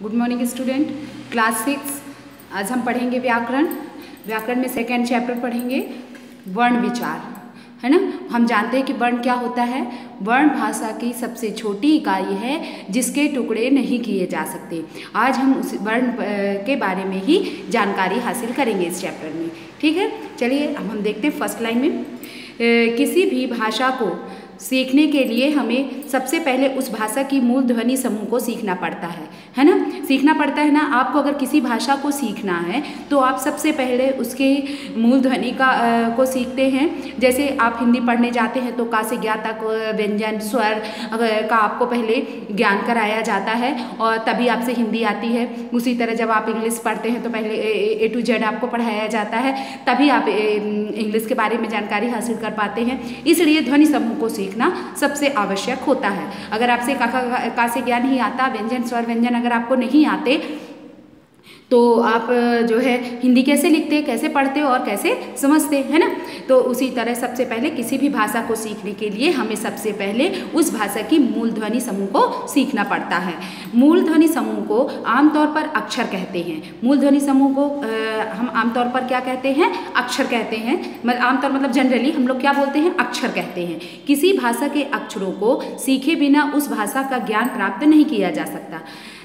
Good morning student, class 6। आज हम पढ़ेंगे व्याकरण। व्याकरण में सेकेंड चैप्टर पढ़ेंगे वर्ण विचार, है ना। हम जानते हैं कि वर्ण क्या होता है। वर्ण भाषा की सबसे छोटी इकाई है जिसके टुकड़े नहीं किए जा सकते। आज हम उस वर्ण के बारे में ही जानकारी हासिल करेंगे इस चैप्टर में, ठीक है। चलिए अब हम देखते हैं फर्स्ट लाइन में। किसी भी भाषा को सीखने के लिए हमें सबसे पहले उस भाषा की मूल ध्वनि समूह को सीखना पड़ता है ना। सीखना पड़ता है ना। आपको अगर किसी भाषा को सीखना है तो आप सबसे पहले उसके मूल ध्वनि को सीखते हैं। जैसे आप हिंदी पढ़ने जाते हैं तो का से ज्ञा तक व्यंजन स्वर का आपको पहले ज्ञान कराया जाता है और तभी आपसे हिंदी आती है। उसी तरह जब आप इंग्लिश पढ़ते हैं तो पहले A to Z आपको पढ़ाया जाता है, तभी आप इंग्लिश के बारे में जानकारी हासिल कर पाते हैं। इसलिए ध्वनि समूह को सीखना सबसे आवश्यक होता है। अगर आपसे का से ज्ञान नहीं आता, व्यंजन स्वर व्यंजन अगर आपको नहीं आते तो आप जो है हिंदी कैसे लिखते, कैसे पढ़ते और कैसे समझते, है ना। तो उसी तरह सबसे पहले किसी भी भाषा को सीखने के लिए हमें सबसे पहले उस भाषा की मूल ध्वनि समूह को सीखना पड़ता है। मूल ध्वनि समूह को आमतौर पर अक्षर कहते हैं। मूल ध्वनि समूह को हम आमतौर पर क्या कहते हैं? अक्षर कहते हैं। आमतौर मतलब जनरली हम लोग क्या बोलते हैं? अक्षर कहते हैं। किसी भाषा के अक्षरों को सीखे बिना उस भाषा का ज्ञान प्राप्त नहीं किया जा सकता।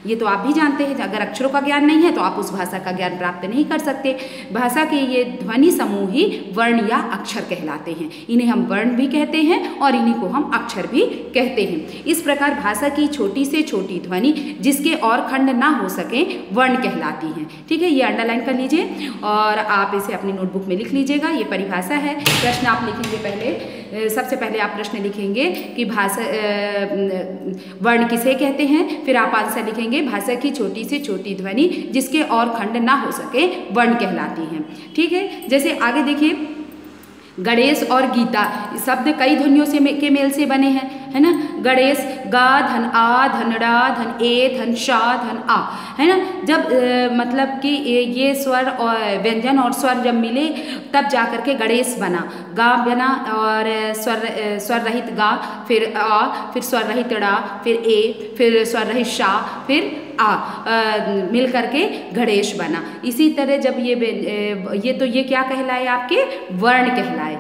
ये तो आप भी जानते हैं। अगर अक्षरों का ज्ञान नहीं है तो आप उस भाषा का ज्ञान प्राप्त नहीं कर सकते। भाषा के ये ध्वनि समूह ही वर्ण या अक्षर कहलाते हैं। इन्हें हम वर्ण भी कहते हैं और इन्हीं को हम अक्षर भी कहते हैं। इस प्रकार भाषा की छोटी से छोटी ध्वनि जिसके और खंड ना हो सके वर्ण कहलाती हैं, ठीक है। ये अंडरलाइन कर लीजिए और आप इसे अपनी नोटबुक में लिख लीजिएगा। ये परिभाषा है। प्रश्न आप लिखेंगे पहले, सबसे पहले आप प्रश्न लिखेंगे कि भाषा वर्ण किसे कहते हैं, फिर आप आंसर लिखेंगे भाषा की छोटी से छोटी ध्वनि जिसके और खंड ना हो सके वर्ण कहलाती हैं, ठीक है। जैसे आगे देखिए, गणेश और गीता शब्द कई ध्वनियों से के मेल से बने हैं, है ना। गणेश गा धन आ धन ड़ा धन ए धन शा धन आ, है ना। जब मतलब कि ये स्वर और व्यंजन और स्वर जब मिले तब जा कर के गणेश बना, गा बना और स्वर रहित गा, फिर आ, फिर स्वर रहित ड़ा, फिर ए, फिर स्वर रहित शा, फिर मिल करके गणेश बना। इसी तरह जब ये क्या कहलाए? आपके वर्ण कहलाए,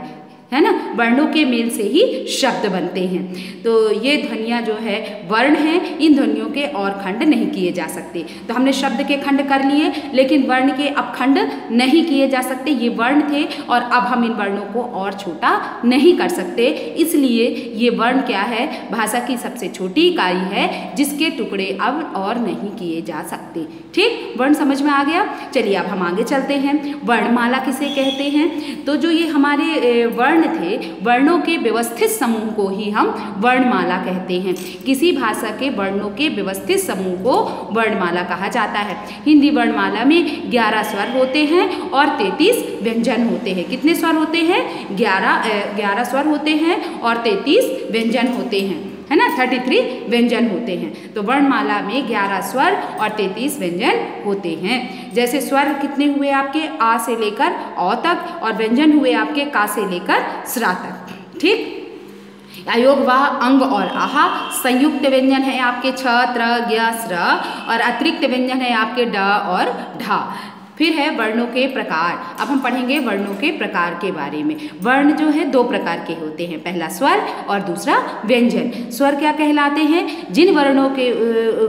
है ना। वर्णों के मेल से ही शब्द बनते हैं। तो ये ध्वनियाँ जो है वर्ण हैं। इन ध्वनियों के और खंड नहीं किए जा सकते। तो हमने शब्द के खंड कर लिए, लेकिन वर्ण के अब खंड नहीं किए जा सकते। ये वर्ण थे और अब हम इन वर्णों को और छोटा नहीं कर सकते। इसलिए ये वर्ण क्या है? भाषा की सबसे छोटी इकाई है जिसके टुकड़े अब और नहीं किए जा सकते, ठीक। वर्ण समझ में आ गया। चलिए अब हम आगे चलते हैं। वर्णमाला किसे कहते हैं? तो जो ये हमारे वर्ण थे, वर्णों के व्यवस्थित समूह को ही हम वर्णमाला कहते हैं। किसी भाषा के वर्णों के व्यवस्थित समूह को वर्णमाला कहा जाता है। हिंदी वर्णमाला में 11 स्वर होते हैं और 33 व्यंजन होते हैं। कितने स्वर होते हैं? 11 स्वर होते हैं और 33 व्यंजन होते हैं, है ना। 33 व्यंजन होते हैं। तो वर्णमाला में 11 स्वर और 33 व्यंजन होते हैं। जैसे स्वर कितने हुए आपके? आ से लेकर औ तक, और व्यंजन हुए आपके का से लेकर स्रा तक, ठीक। अयोग वाह अंग और आहा। संयुक्त व्यंजन है आपके छ त्र ज्ञ स्र, और अतिरिक्त व्यंजन है आपके ड और ढा। फिर है वर्णों के प्रकार। अब हम पढ़ेंगे वर्णों के प्रकार के बारे में। वर्ण जो है 2 प्रकार के होते हैं, पहला स्वर और दूसरा व्यंजन। स्वर क्या कहलाते हैं? जिन वर्णों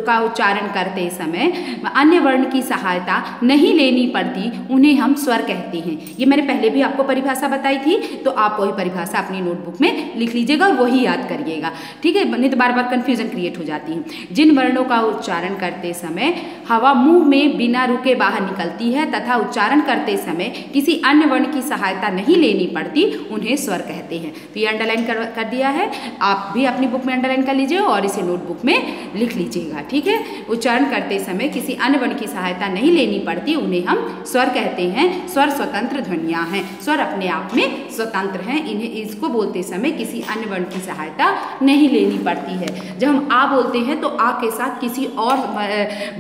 का उच्चारण करते समय अन्य वर्ण की सहायता नहीं लेनी पड़ती उन्हें हम स्वर कहते हैं। ये मैंने पहले भी आपको परिभाषा बताई थी, तो आप वही परिभाषा अपनी नोटबुक में लिख लीजिएगा और वही याद करिएगा, ठीक है। नहीं तो बार बार कन्फ्यूजन क्रिएट हो जाती है। जिन वर्णों का उच्चारण करते समय हवा मुंह में बिना रुके बाहर निकलती है तथा उच्चारण करते समय किसी अन्य वर्ण की सहायता नहीं लेनी पड़ती उन्हें स्वर कहते हैं। तो ये अंडरलाइन कर दिया है। आप भी अपनी बुक में अंडरलाइन कर लीजिए और इसे नोटबुक में लिख लीजिएगा, ठीक है। उच्चारण करते समय किसी अन्य वर्ण की सहायता नहीं लेनी पड़ती उन्हें हम स्वर कहते हैं। स्वर स्वतंत्र ध्वनियाँ हैं। स्वर अपने आप में स्वतंत्र हैं। इसको बोलते समय किसी अन्य वर्ण की सहायता नहीं लेनी पड़ती है। जब हम आ बोलते हैं तो आ के साथ किसी और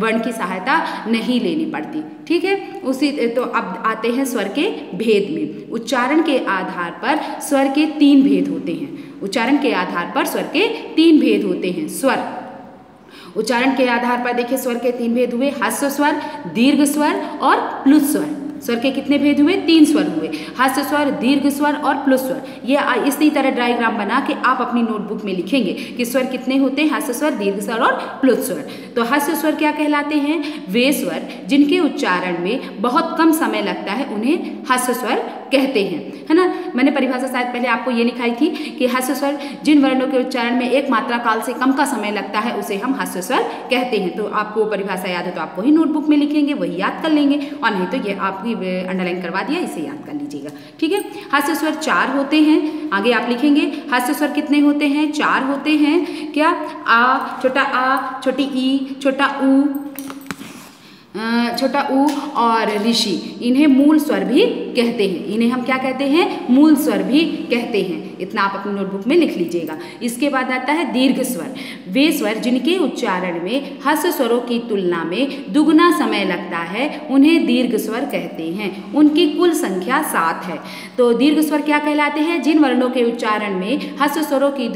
वर्ण की सहायता नहीं लेनी पड़ती, ठीक है। उसी तो अब आते हैं स्वर के भेद में। उच्चारण के आधार पर स्वर के 3 भेद होते हैं। उच्चारण के आधार पर स्वर के 3 भेद होते हैं। स्वर उच्चारण के आधार पर देखिए स्वर के 3 भेद हुए, ह्रस्व स्वर, दीर्घ स्वर और प्लुत स्वर। स्वर के कितने भेद हुए? 3 स्वर हुए, ह्रस्व स्वर, दीर्घ स्वर और प्लुत स्वर। ये इसी तरह डायग्राम बना के आप अपनी नोटबुक में लिखेंगे कि स्वर कितने होते हैं, ह्रस्व स्वर, दीर्घ स्वर और प्लुत स्वर। तो ह्रस्व स्वर क्या कहलाते हैं? वे स्वर जिनके उच्चारण में बहुत कम समय लगता है उन्हें ह्रस्व स्वर कहते हैं, है ना। मैंने परिभाषा शायद पहले आपको ये लिखाई थी कि ह्रस्व स्वर जिन वर्णों के उच्चारण में एक मात्रा काल से कम का समय लगता है उसे हम ह्रस्व स्वर कहते हैं। तो आपको परिभाषा याद है तो आप वही नोटबुक में लिखेंगे, वही याद कर लेंगे, और नहीं तो ये आपकी अंडरलाइन करवा दिया, इसे याद कर लीजिएगा, ठीक है। ह्रस्व स्वर 4 होते हैं, आगे आप लिखेंगे ह्रस्व स्वर कितने होते हैं? 4 होते हैं। क्या? आ, छोटा आ, छोटी ई, छोटा ऊ, छोटा ऊ और ऋषि, इन्हें मूल स्वर भी कहते हैं। इन्हें हम क्या कहते हैं? मूल स्वर भी कहते हैं। इतना आप अपनी नोटबुक में लिख लीजिएगा। इसके बाद आता है दीर्घ स्वर। वे स्वर जिनके उच्चारण में ह्रस्व स्वरों की तुलना में दुगना समय लगता है उन्हें दीर्घ स्वर कहते हैं। उनकी कुल संख्या 7 है। तो दीर्घ स्वर क्या कहलाते हैं? जिन वर्णों के उच्चारण में ह्रस्व स्वरों की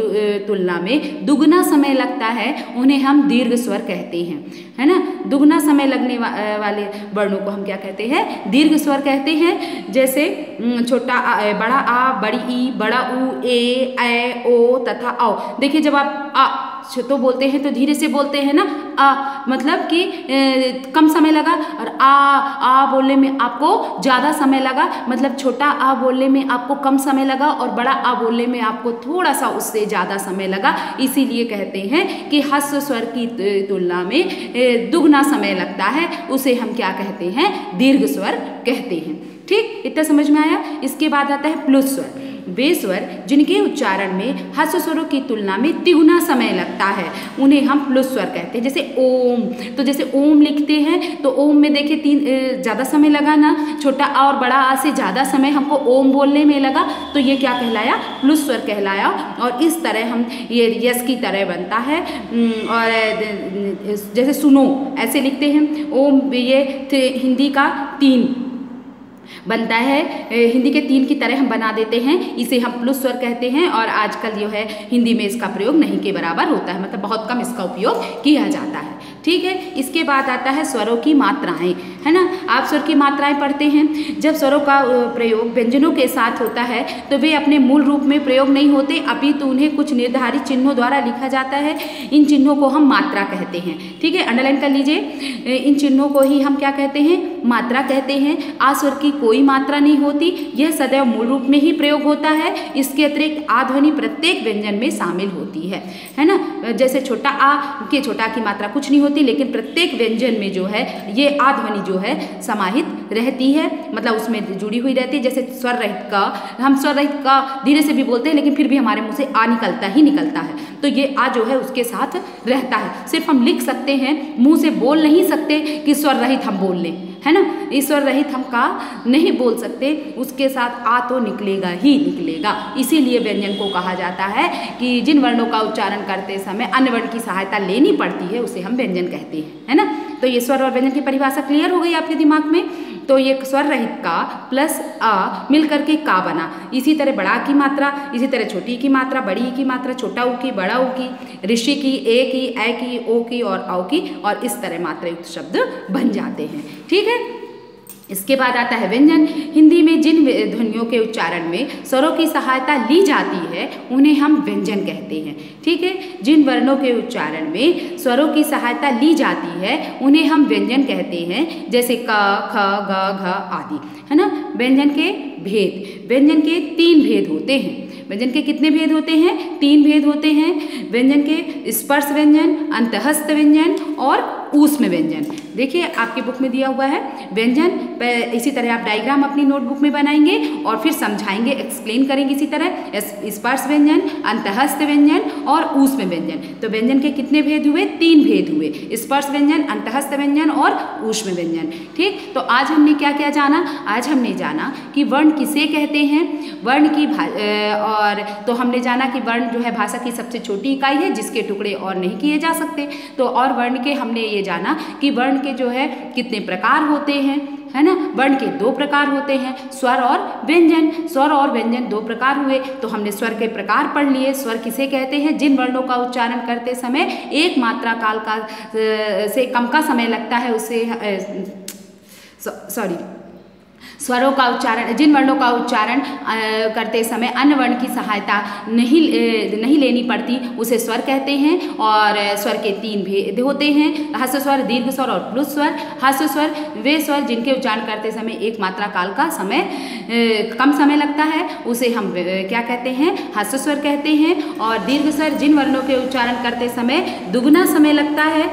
तुलना में दुगना समय लगता है उन्हें हम दीर्घ स्वर कहते हैं, है ना। दुगना समय लगने वाले वर्णों को हम क्या कहते हैं? दीर्घ स्वर कहते हैं। जैसे छोटा आ, बड़ा आ, बड़ी ई, बड़ा ऊ, ए, ओ तथा औ। देखिए जब आप आ तो बोलते हैं तो धीरे से बोलते हैं ना, आ मतलब कि कम समय लगा, और आ बोलने में आपको ज़्यादा समय लगा, मतलब छोटा आ बोलने में आपको कम समय लगा और बड़ा आ बोलने में आपको थोड़ा सा उससे ज़्यादा समय लगा। इसीलिए कहते हैं कि ह्रस्व स्वर की तुलना में दुगना समय लगता है, उसे हम क्या कहते हैं? दीर्घ स्वर कहते हैं। ठीक, इतना समझ में आया। इसके बाद आता है प्लुत स्वर। वे स्वर जिनके उच्चारण में ह्रस्व स्वरों की तुलना में तिगुना समय लगता है उन्हें हम प्लुत स्वर कहते हैं। जैसे ओम, तो जैसे ओम लिखते हैं तो ओम में देखिए ज़्यादा समय लगा ना, छोटा आ और बड़ा आ से ज़्यादा समय हमको ओम बोलने में लगा, तो ये क्या कहलाया? प्लुत स्वर कहलाया। और इस तरह हम ये यस की तरह बनता है। और जैसे सुनो ऐसे लिखते हैं ओम, ये हिंदी का 3 बनता है, हिंदी के 3 की तरह हम बना देते हैं, इसे हम प्लुत स्वर कहते हैं। और आजकल जो है हिंदी में इसका प्रयोग नहीं के बराबर होता है, मतलब बहुत कम इसका उपयोग किया जाता है। ठीक है, इसके बाद आता है स्वरों की मात्राएं, है ना। आप स्वर की मात्राएं पढ़ते हैं। जब स्वरों का प्रयोग व्यंजनों के साथ होता है तो वे अपने मूल रूप में प्रयोग नहीं होते, अपितु उन्हें कुछ निर्धारित चिन्हों द्वारा लिखा जाता है। इन चिन्हों को हम मात्रा कहते हैं। ठीक है, अंडरलाइन कर लीजिए। इन चिन्हों को ही हम क्या कहते हैं? मात्रा कहते हैं। आ स्वर की कोई मात्रा नहीं होती, यह सदैव मूल रूप में ही प्रयोग होता है। इसके अतिरिक्त आ ध्वनि प्रत्येक व्यंजन में शामिल होती है ना। जैसे छोटा आ के छोटा की मात्रा कुछ नहीं होती, लेकिन प्रत्येक व्यंजन में जो है ये आ ध्वनि जो है समाहित रहती है, मतलब उसमें जुड़ी हुई रहती है। जैसे स्वर रहित का, हम स्वर रहित का धीरे से भी बोलते हैं लेकिन फिर भी हमारे मुंह से आ निकलता ही निकलता है, तो ये आ जो है उसके साथ रहता है। सिर्फ हम लिख सकते हैं, मुंह से बोल नहीं सकते कि स्वर रहित हम बोल लें, है ना। ईश्वर रहित हम का नहीं बोल सकते, उसके साथ आ तो निकलेगा ही निकलेगा। इसीलिए व्यंजन को कहा जाता है कि जिन वर्णों का उच्चारण करते समय अन्य वर्ण की सहायता लेनी पड़ती है उसे हम व्यंजन कहते हैं, है ना। तो ये स्वर और व्यंजन की परिभाषा क्लियर हो गई आपके दिमाग में। तो ये स्वर रहित का प्लस आ मिलकर के का बना। इसी तरह बड़ा की मात्रा, इसी तरह छोटी की मात्रा, बड़ी की मात्रा, छोटा ऊ की, बड़ा ऊ की, ऋषि की, ए की, ऐ की, ओ की और औ की, और इस तरह मात्रा युक्त शब्द बन जाते हैं। ठीक है, इसके बाद आता है व्यंजन। हिंदी में जिन ध्वनियों के उच्चारण में स्वरों की सहायता ली जाती है उन्हें हम व्यंजन कहते हैं। ठीक है, जिन वर्णों के उच्चारण में स्वरों की सहायता ली जाती है उन्हें हम व्यंजन कहते हैं। जैसे क, ख, ग, घ आदि, है ना। व्यंजन के भेद, व्यंजन के 3 भेद होते हैं। व्यंजन के कितने भेद होते हैं? 3 भेद होते हैं। व्यंजन के स्पर्श व्यंजन, अंतःस्थ व्यंजन और ऊष्म व्यंजन। देखिए आपकी बुक में दिया हुआ है व्यंजन, इसी तरह आप डायग्राम अपनी नोटबुक में बनाएंगे और फिर समझाएंगे, एक्सप्लेन करेंगे इसी तरह। स्पर्श व्यंजन, अंतःस्थ व्यंजन और ऊष्म व्यंजन। तो व्यंजन के कितने भेद हुए? 3 भेद हुए, स्पर्श व्यंजन, अंतःस्थ व्यंजन और ऊष्म व्यंजन। ठीक, तो आज हमने क्या क्या जाना? आज हमने जाना कि वर्ण किसे कहते हैं, वर्ण की और तो हमने जाना कि वर्ण जो है भाषा की सबसे छोटी इकाई है जिसके टुकड़े और नहीं किए जा सकते। तो और वर्ण के हमने ये जाना कि वर्ण के जो है कितने प्रकार होते हैं, है ना। वर्ण के दो प्रकार होते हैं, स्वर और व्यंजन। स्वर और व्यंजन दो प्रकार हुए, तो हमने स्वर के प्रकार पढ़ लिए। स्वर किसे कहते हैं? जिन वर्णों का उच्चारण करते समय एक मात्रा काल का से कम का समय लगता है, उसे स्वरों का उच्चारण, जिन वर्णों का उच्चारण करते समय अन्य वर्ण की सहायता नहीं लेनी पड़ती, उसे स्वर कहते हैं। और स्वर के तीन भेद होते हैं, ह्रस्व स्वर, दीर्घ स्वर और प्लुत स्वर। ह्रस्व स्वर वे स्वर जिनके उच्चारण करते समय एक मात्रा काल का कम समय लगता है, उसे हम क्या कहते हैं? ह्रस्व स्वर कहते हैं। और दीर्घ स्वर जिन वर्णों के उच्चारण करते समय दुगुना समय लगता है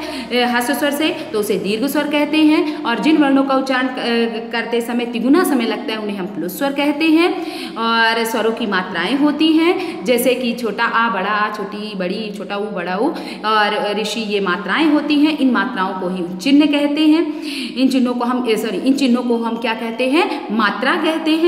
ह्रस्व स्वर से, तो उसे दीर्घ स्वर कहते हैं। और जिन वर्णों का उच्चारण करते समय तिगुना समय लगता है, उन्हें हम प्लुत स्वर कहते हैं। और स्वरों की मात्राएं होती हैं, जैसे कि छोटा आ, बड़ा आ, छोटी बड़ी, छोटा ऊ, बड़ा ऊ और ऋषि, ये मात्राएं होती हैं। इन मात्राओं को ही चिन्ह कहते हैं। इन चिन्हों को हम क्या कहते हैं? मात्रा कहते हैं।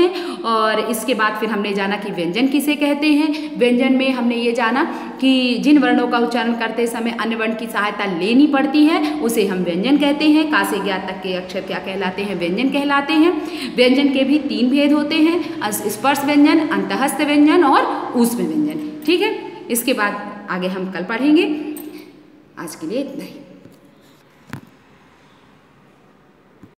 और इसके बाद फिर हमने जाना कि व्यंजन किसे कहते हैं। व्यंजन में हमने ये जाना कि जिन वर्णों का उच्चारण करते समय अन्य वर्ण की सहायता लेनी पड़ती है, उसे हम व्यंजन कहते हैं। का से ज्ञात तक के अक्षर क्या कहलाते हैं? व्यंजन कहलाते हैं। व्यंजन के भी तीन भेद होते हैं, स्पर्श व्यंजन, अंतःस्थ व्यंजन और ऊष्म व्यंजन। ठीक है, इसके बाद आगे हम कल पढ़ेंगे। आज के लिए इतना ही।